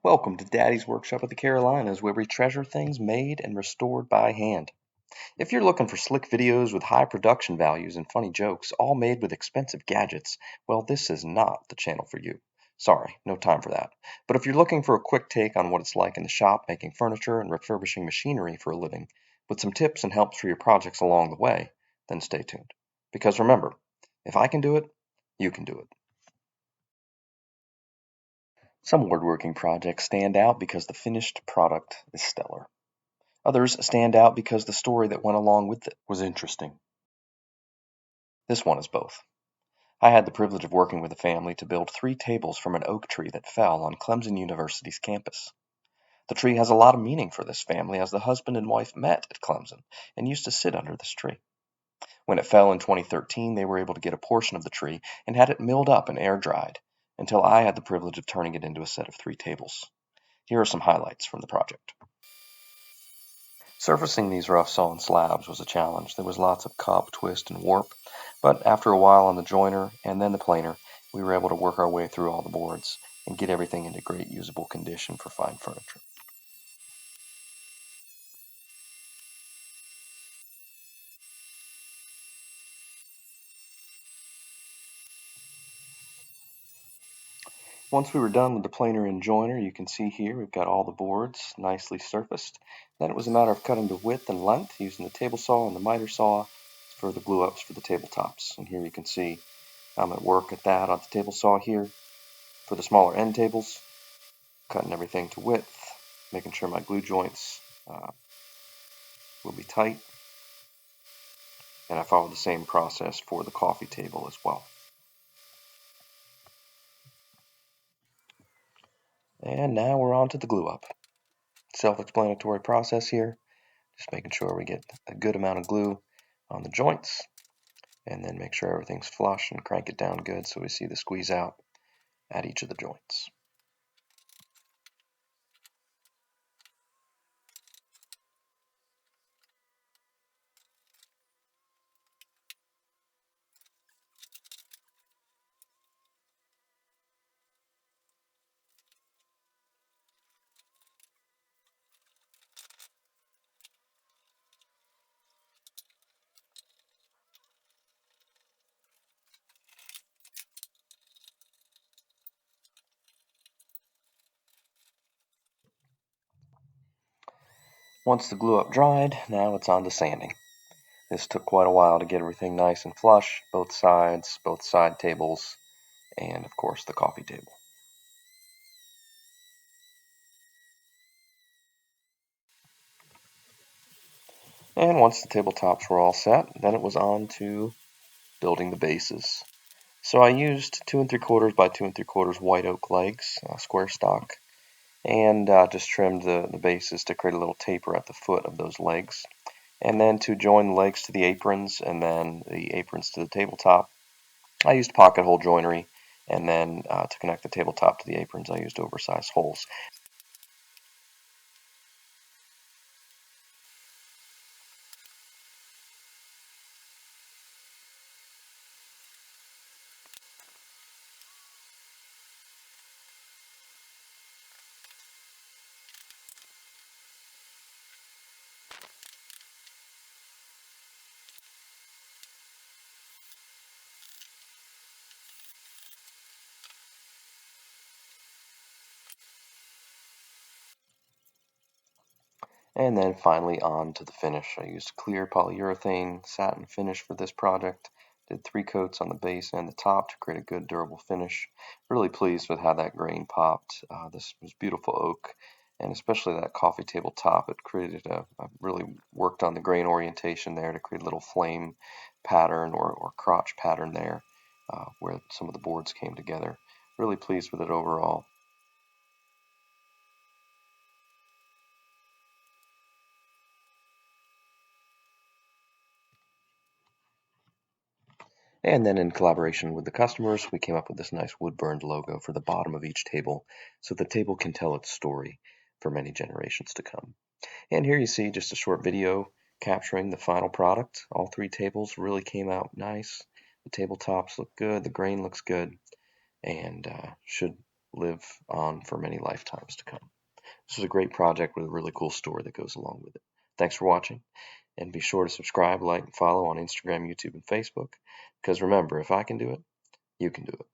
Welcome to Daddy's Workshop of the Carolinas, where we treasure things made and restored by hand. If you're looking for slick videos with high production values and funny jokes, all made with expensive gadgets, well, this is not the channel for you. Sorry, no time for that. But if you're looking for a quick take on what it's like in the shop making furniture and refurbishing machinery for a living, with some tips and helps for your projects along the way, then stay tuned. Because remember, if I can do it, you can do it. Some woodworking projects stand out because the finished product is stellar. Others stand out because the story that went along with it was interesting. This one is both. I had the privilege of working with a family to build 3 tables from an oak tree that fell on Clemson University's campus. The tree has a lot of meaning for this family as the husband and wife met at Clemson and used to sit under this tree. When it fell in 2013, they were able to get a portion of the tree and had it milled up and air dried until I had the privilege of turning it into a set of 3 tables. Here are some highlights from the project. Surfacing these rough sawn slabs was a challenge. There was lots of cup, twist, and warp, but after a while on the joiner and then the planer, we were able to work our way through all the boards and get everything into great usable condition for fine furniture. Once we were done with the planer and joiner, you can see here we've got all the boards nicely surfaced. Then it was a matter of cutting to width and length using the table saw and the miter saw for the glue ups for the tabletops. And here you can see I'm at work at that on the table saw here for the smaller end tables, cutting everything to width, making sure my glue joints will be tight. And I follow the same process for the coffee table as well. And now we're on to the glue up. Self-explanatory process here. Just making sure we get a good amount of glue on the joints and then make sure everything's flush and crank it down good so we see the squeeze out at each of the joints. Once the glue up dried, now it's on to sanding. This took quite a while to get everything nice and flush, both sides, both side tables, and of course the coffee table. And once the tabletops were all set, then it was on to building the bases. So I used 2 3/4 by 2 3/4 white oak legs, square stock, and just trimmed the bases to create a little taper at the foot of those legs. And then to join the legs to the aprons and then the aprons to the tabletop, I used pocket hole joinery, and then to connect the tabletop to the aprons, I used oversized holes. And then finally on to the finish. I used clear polyurethane satin finish for this project. Did 3 coats on the base and the top to create a good durable finish. Really pleased with how that grain popped. This was beautiful oak, and especially that coffee table top. It created I really worked on the grain orientation there to create a little flame pattern or crotch pattern there where some of the boards came together. Really pleased with it overall. And then in collaboration with the customers, we came up with this nice wood-burned logo for the bottom of each table so the table can tell its story for many generations to come. And here you see just a short video capturing the final product. All 3 tables really came out nice. The tabletops look good, the grain looks good, and should live on for many lifetimes to come. This was a great project with a really cool story that goes along with it. Thanks for watching, and be sure to subscribe, like, and follow on Instagram, YouTube, and Facebook, because remember, if I can do it, you can do it.